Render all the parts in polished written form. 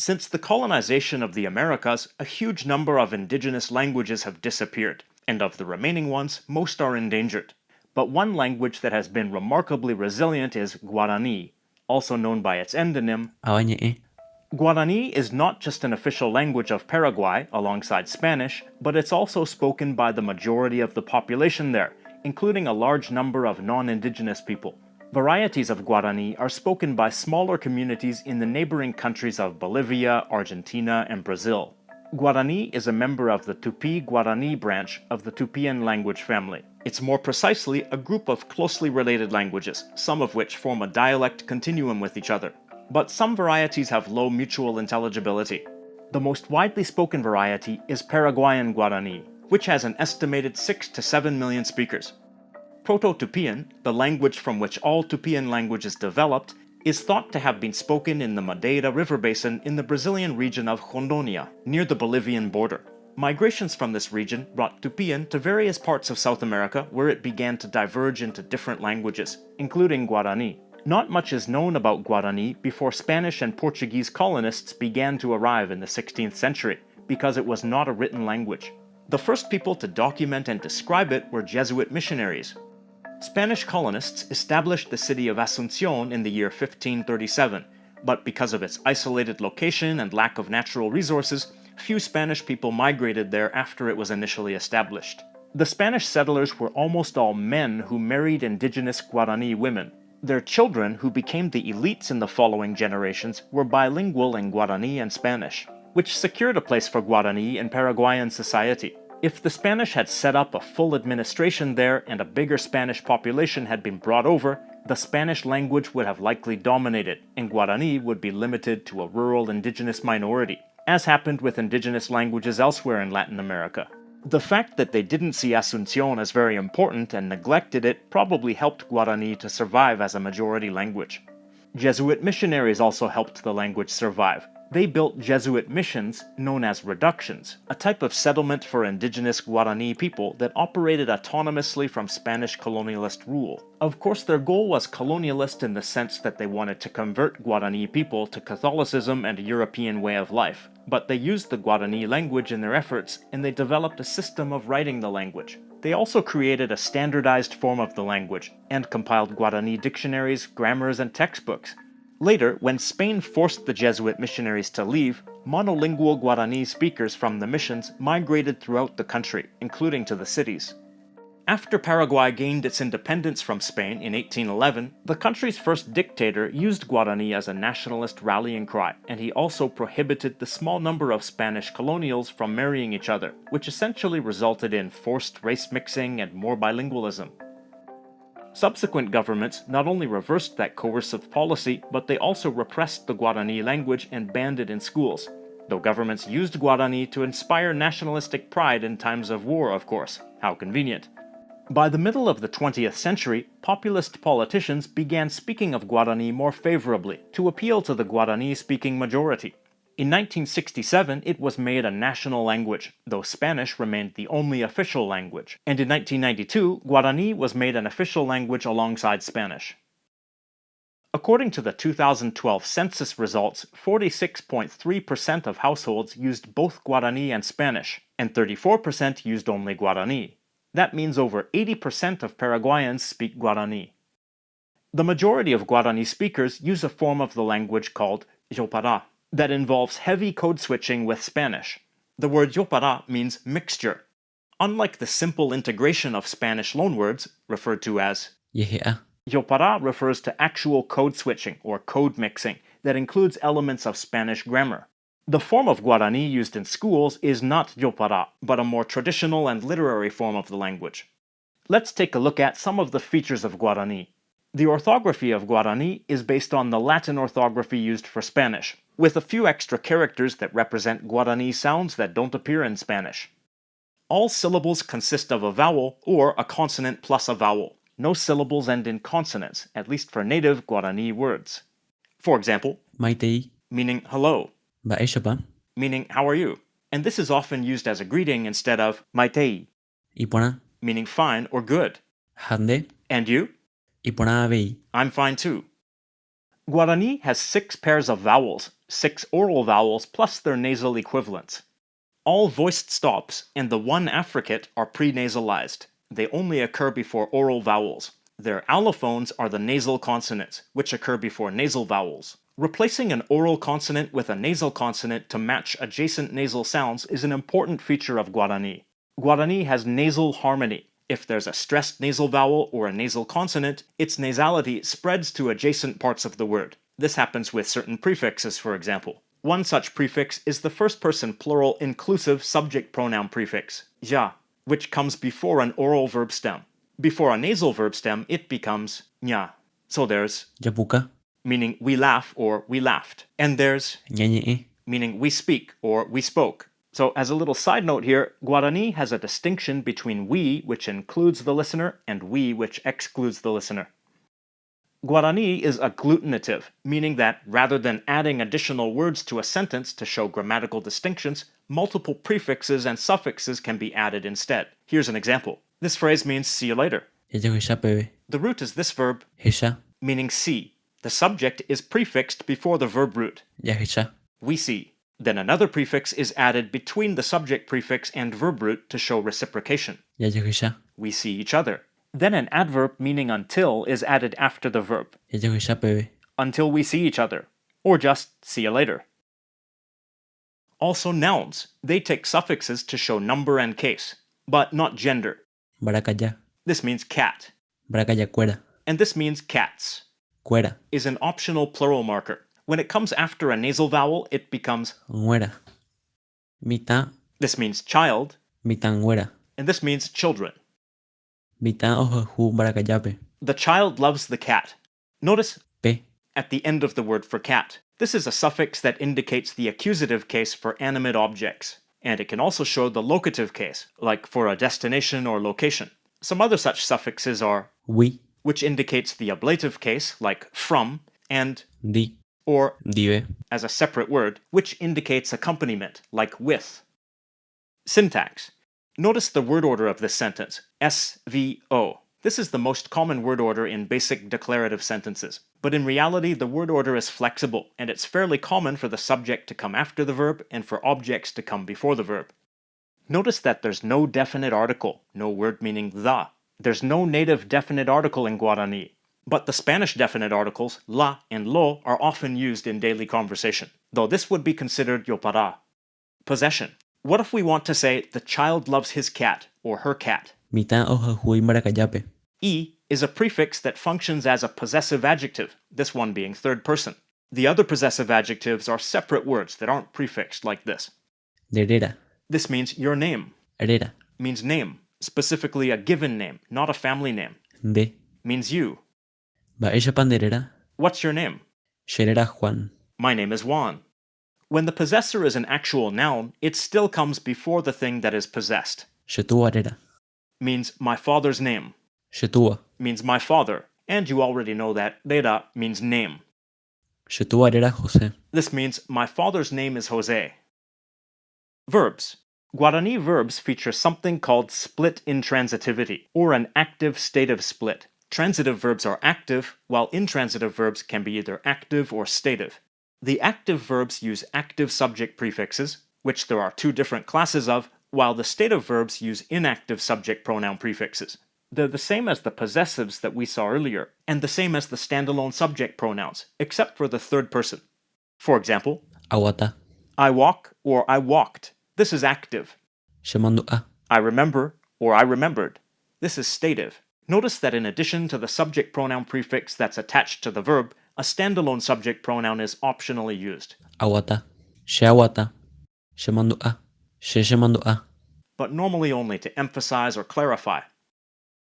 Since the colonization of the Americas, a huge number of indigenous languages have disappeared, and of the remaining ones, most are endangered. But one language that has been remarkably resilient is Guarani, also known by its endonym. Guarani is not just an official language of Paraguay alongside Spanish, but it's also spoken by the majority of the population there, including a large number of non-indigenous people. Varieties of Guarani are spoken by smaller communities in the neighboring countries of Bolivia, Argentina, and Brazil. Guarani is a member of the Tupi-Guarani branch of the Tupian language family. It's more precisely a group of closely related languages, some of which form a dialect continuum with each other. But some varieties have low mutual intelligibility. The most widely spoken variety is Paraguayan Guarani, which has an estimated 6 to 7 million speakers. Proto-Tupian, the language from which all Tupian languages developed, is thought to have been spoken in the Madeira River basin in the Brazilian region of Rondônia, near the Bolivian border. Migrations from this region brought Tupian to various parts of South America where it began to diverge into different languages, including Guarani. Not much is known about Guarani before Spanish and Portuguese colonists began to arrive in the 16th century, because it was not a written language. The first people to document and describe it were Jesuit missionaries. Spanish colonists established the city of Asunción in the year 1537, but because of its isolated location and lack of natural resources, few Spanish people migrated there after it was initially established. The Spanish settlers were almost all men who married indigenous Guarani women. Their children, who became the elites in the following generations, were bilingual in Guarani and Spanish, which secured a place for Guarani in Paraguayan society. If the Spanish had set up a full administration there and a bigger Spanish population had been brought over, the Spanish language would have likely dominated, and Guarani would be limited to a rural indigenous minority, as happened with indigenous languages elsewhere in Latin America. The fact that they didn't see Asunción as very important and neglected it probably helped Guarani to survive as a majority language. Jesuit missionaries also helped the language survive. They built Jesuit missions known as reductions, a type of settlement for indigenous Guarani people that operated autonomously from Spanish colonialist rule. Of course, their goal was colonialist in the sense that they wanted to convert Guarani people to Catholicism and a European way of life, but they used the Guarani language in their efforts, and they developed a system of writing the language. They also created a standardized form of the language, and compiled Guarani dictionaries, grammars, and textbooks. Later, when Spain forced the Jesuit missionaries to leave, monolingual Guarani speakers from the missions migrated throughout the country, including to the cities. After Paraguay gained its independence from Spain in 1811, the country's first dictator used Guarani as a nationalist rallying cry, and he also prohibited the small number of Spanish colonials from marrying each other, which essentially resulted in forced race mixing and more bilingualism. Subsequent governments not only reversed that coercive policy, but they also repressed the Guarani language and banned it in schools, though governments used Guarani to inspire nationalistic pride in times of war, of course. How convenient. By the middle of the 20th century, populist politicians began speaking of Guarani more favorably to appeal to the Guarani-speaking majority. In 1967, it was made a national language, though Spanish remained the only official language, and in 1992, Guarani was made an official language alongside Spanish. According to the 2012 census results, 46.3% of households used both Guarani and Spanish, and 34% used only Guarani. That means over 80% of Paraguayans speak Guarani. The majority of Guarani speakers use a form of the language called Jopara, that involves heavy code switching with Spanish. The word Jopara means mixture. Unlike the simple integration of Spanish loanwords, referred to as Jopara refers to actual code switching or code mixing that includes elements of Spanish grammar. The form of Guarani used in schools is not Jopara, but a more traditional and literary form of the language. Let's take a look at some of the features of Guarani. The orthography of Guarani is based on the Latin orthography used for Spanish, with a few extra characters that represent Guarani sounds that don't appear in Spanish. All syllables consist of a vowel or a consonant plus a vowel. No syllables end in consonants, at least for native Guarani words. For example, meaning hello, meaning how are you, and this is often used as a greeting instead of maitei, meaning fine or good. And you? I'm fine too. Guarani has 6 pairs of vowels, 6 oral vowels plus their nasal equivalents. All voiced stops and the one affricate are prenasalized. They only occur before oral vowels. Their allophones are the nasal consonants, which occur before nasal vowels. Replacing an oral consonant with a nasal consonant to match adjacent nasal sounds is an important feature of Guarani. Guarani has nasal harmony. If there's a stressed nasal vowel or a nasal consonant, its nasality spreads to adjacent parts of the word. This happens with certain prefixes, for example. One such prefix is the first-person plural inclusive subject pronoun prefix, ja, which comes before an oral verb stem. Before a nasal verb stem, it becomes nya. So there's Japuka, meaning we laugh or we laughed. And there's Nyanyi, meaning we speak or we spoke. So as a little side note here, Guarani has a distinction between we, which includes the listener, and we, which excludes the listener. Guarani is agglutinative, meaning that rather than adding additional words to a sentence to show grammatical distinctions, multiple prefixes and suffixes can be added instead. Here's an example. This phrase means see you later. The root is this verb, meaning see. The subject is prefixed before the verb root. We see. Then another prefix is added between the subject prefix and verb root to show reciprocation. We see each other. Then an adverb meaning until is added after the verb. Until we see each other. Or just see you later. Also nouns. They take suffixes to show number and case, but not gender. This means cat. And this means cats. Is an optional plural marker. When it comes after a nasal vowel, it becomes This means child, and this means children. The child loves the cat. Notice at the end of the word for cat. This is a suffix that indicates the accusative case for animate objects, and it can also show the locative case, like for a destination or location. Some other such suffixes are which indicates the ablative case, like from, and or as a separate word, which indicates accompaniment, like with. Syntax. Notice the word order of this sentence, SVO. This is the most common word order in basic declarative sentences, but in reality the word order is flexible, and it's fairly common for the subject to come after the verb and for objects to come before the verb. Notice that there's no definite article, no word meaning the. There's no native definite article in Guarani. But the Spanish definite articles, la and lo, are often used in daily conversation, though this would be considered Jopara. Possession. What if we want to say, the child loves his cat, or her cat? E is a prefix that functions as a possessive adjective, this one being third person. The other possessive adjectives are separate words that aren't prefixed like this. This means your name. Means name, specifically a given name, not a family name. Means you. What's your name? Juan. My name is Juan. When the possessor is an actual noun, it still comes before the thing that is possessed. Means my father's name. Means my father, and you already know that rera means name. This means my father's name is Jose. Verbs. Guarani verbs feature something called split intransitivity, or an active stative split. Transitive verbs are active, while intransitive verbs can be either active or stative. The active verbs use active subject prefixes, which there are two different classes of, while the stative verbs use inactive subject pronoun prefixes. They're the same as the possessives that we saw earlier, and the same as the standalone subject pronouns, except for the third person. For example, Awata. I walk or I walked. This is active. I remember or I remembered. This is stative. Notice that in addition to the subject pronoun prefix that's attached to the verb, a standalone subject pronoun is optionally used. Awata. Sheawata. Shemandua. Sheshemandua. But normally only to emphasize or clarify.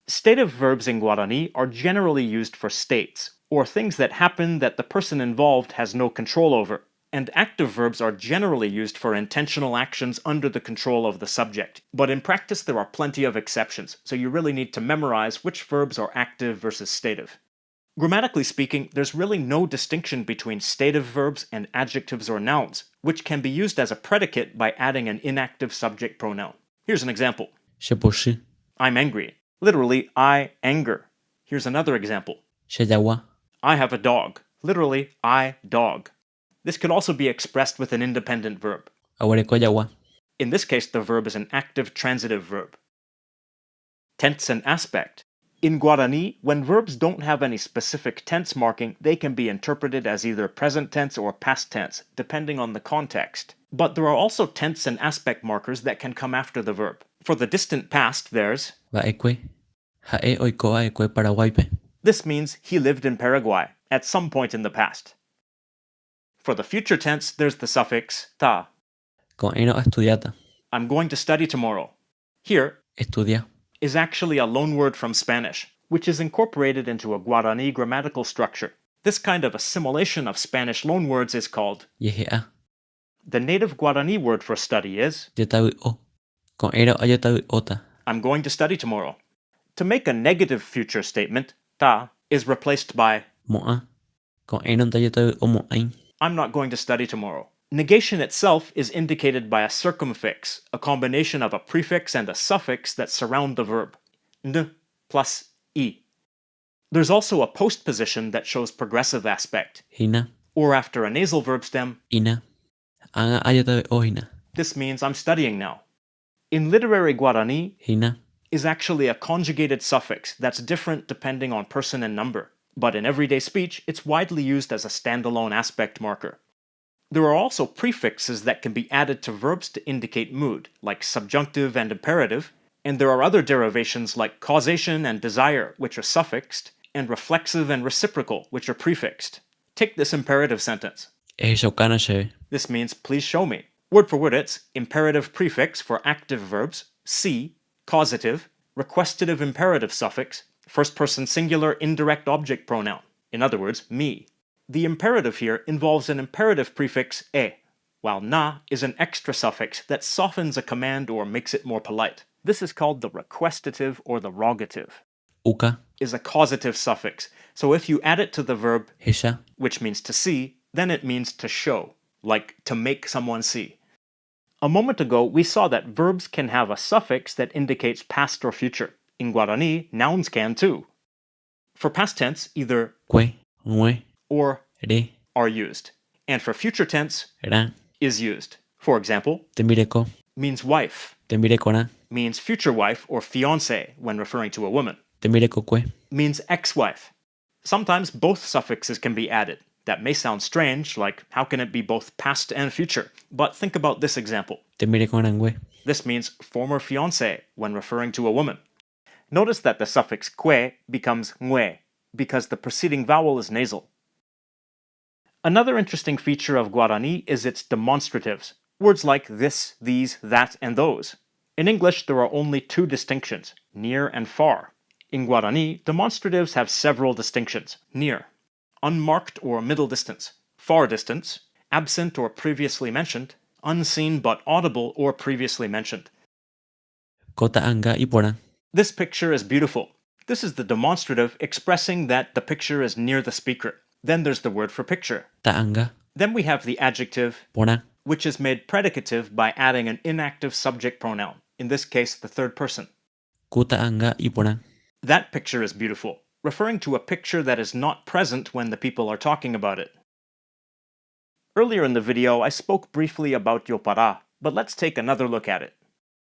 Stative verbs in Guarani are generally used for states, or things that happen that the person involved has no control over, and active verbs are generally used for intentional actions under the control of the subject. But in practice there are plenty of exceptions, so you really need to memorize which verbs are active versus stative. Grammatically speaking, there's really no distinction between stative verbs and adjectives or nouns, which can be used as a predicate by adding an inactive subject pronoun. Here's an example. Sheposhi. I'm angry. Literally, I anger. Here's another example. Sheyawa. I have a dog. Literally, I dog. This could also be expressed with an independent verb. Aguarecoyagua. In this case, the verb is an active transitive verb. Tense and aspect. In Guarani, when verbs don't have any specific tense marking, they can be interpreted as either present tense or past tense, depending on the context. But there are also tense and aspect markers that can come after the verb. For the distant past, there's Vaekue. Hae oikoa ekue Paraguaype. This means he lived in Paraguay at some point in the past. For the future tense, there's the suffix ta. Con eno estudiata. I'm going to study tomorrow. Here Estudia. is actually a loanword from Spanish, which is incorporated into a Guarani grammatical structure. This kind of assimilation of Spanish loanwords is called. Yehea. The native Guarani word for study is Yetawi o. Con eno ayetawi ota. I'm going to study tomorrow. To make a negative future statement, ta is replaced by Moa. Con eno tayetawi o moain. I'm not going to study tomorrow. Negation itself is indicated by a circumfix, a combination of a prefix and a suffix that surround the verb. N plus e. There's also a postposition that shows progressive aspect, Hina. or after a nasal verb stem. Ina. Anga ayetawi o hina. This means I'm studying now. In literary Guarani Hina. is actually a conjugated suffix that's different depending on person and number, but in everyday speech it's widely used as a standalone aspect marker. There are also prefixes that can be added to verbs to indicate mood, like subjunctive and imperative, and there are other derivations like causation and desire, which are suffixed, and reflexive and reciprocal, which are prefixed. Take this imperative sentence. Ehe shokana sheve. This means please show me. Word for word it's imperative prefix for active verbs, see, causative, requestative imperative suffix, first person singular indirect object pronoun, in other words, me. The imperative here involves an imperative prefix e, while na is an extra suffix that softens a command or makes it more polite. This is called the requestative or the rogative. Uka. Is a causative suffix, so if you add it to the verb, Hesha. which means to see, then it means to show, like to make someone see. A moment ago, we saw that verbs can have a suffix that indicates past or future. In Guarani, nouns can too. For past tense, either Kue. Ngue. or Re. are used, and for future tense, Ra. is used. For example, Temireko. means wife, Temirekona. means future wife or fiancé when referring to a woman, Temireko kue. means ex-wife. Sometimes both suffixes can be added. That may sound strange, like how can it be both past and future? But think about this example. Temirekona ngue. This means former fiancé when referring to a woman. Notice that the suffix que becomes ngue, because the preceding vowel is nasal. Another interesting feature of Guarani is its demonstratives, words like this, these, that, and those. In English, there are only two distinctions, near and far. In Guarani, demonstratives have several distinctions. Near, unmarked or middle distance. Far distance, absent or previously mentioned. Unseen but audible or previously mentioned. Kota anga ipora. This picture is beautiful. This is the demonstrative expressing that the picture is near the speaker. Then there's the word for picture. Ta anga. Then we have the adjective, Pora. which is made predicative by adding an inactive subject pronoun, in this case the third person. Kuta anga ipora. That picture is beautiful, referring to a picture that is not present when the people are talking about it. Earlier in the video, I spoke briefly about Jopara, but let's take another look at it.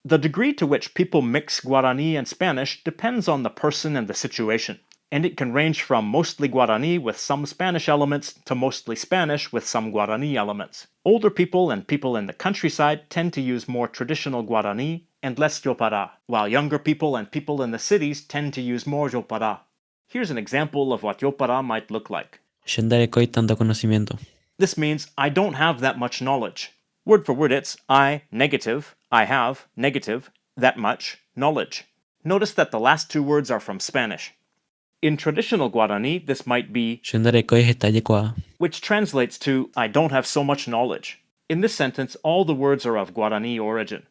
The degree to which people mix Guarani and Spanish depends on the person and the situation, and it can range from mostly Guarani with some Spanish elements to mostly Spanish with some Guarani elements. Older people and people in the countryside tend to use more traditional Guarani and less Jopara, while younger people and people in the cities tend to use more Jopara. Here's an example of what Jopara might look like. Shendarekoi tanto conocimiento. This means I don't have that much knowledge. Word for word it's I, negative, I have, negative, that much, knowledge. Notice that the last two words are from Spanish. In traditional Guarani, this might be Shendarekoi hetayekoa. which translates to I don't have so much knowledge. In this sentence, all the words are of Guarani origin.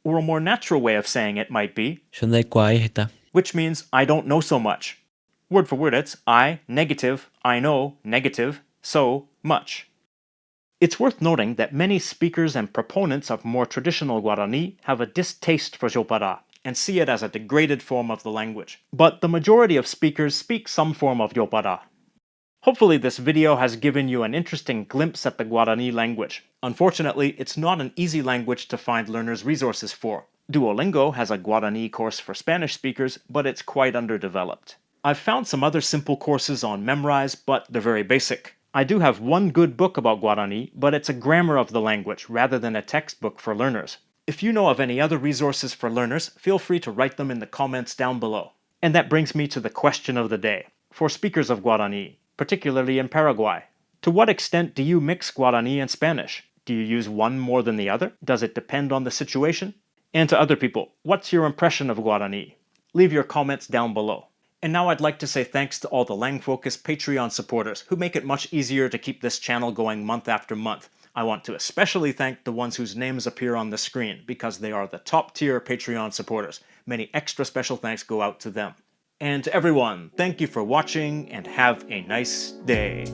Or a more natural way of saying it might be Shendarekoi heta. which means I don't know so much. Word for word it's I, negative, I know, negative, so, much. It's worth noting that many speakers and proponents of more traditional Guarani have a distaste for Jopara and see it as a degraded form of the language. But the majority of speakers speak some form of Jopara. Hopefully this video has given you an interesting glimpse at the Guarani language. Unfortunately, it's not an easy language to find learners' resources for. Duolingo has a Guarani course for Spanish speakers, but it's quite underdeveloped. I've found some other simple courses on Memrise, but they're very basic. I do have one good book about Guarani, but it's a grammar of the language rather than a textbook for learners. If you know of any other resources for learners, feel free to write them in the comments down below. And that brings me to the question of the day. For speakers of Guarani, particularly in Paraguay, to what extent do you mix Guarani and Spanish? Do you use one more than the other? Does it depend on the situation? And to other people, what's your impression of Guarani? Leave your comments down below. And now I'd like to say thanks to all the LangFocus Patreon supporters who make it much easier to keep this channel going month after month. I want to especially thank the ones whose names appear on the screen because they are the top tier Patreon supporters. Many extra special thanks go out to them. And to everyone, thank you for watching and have a nice day.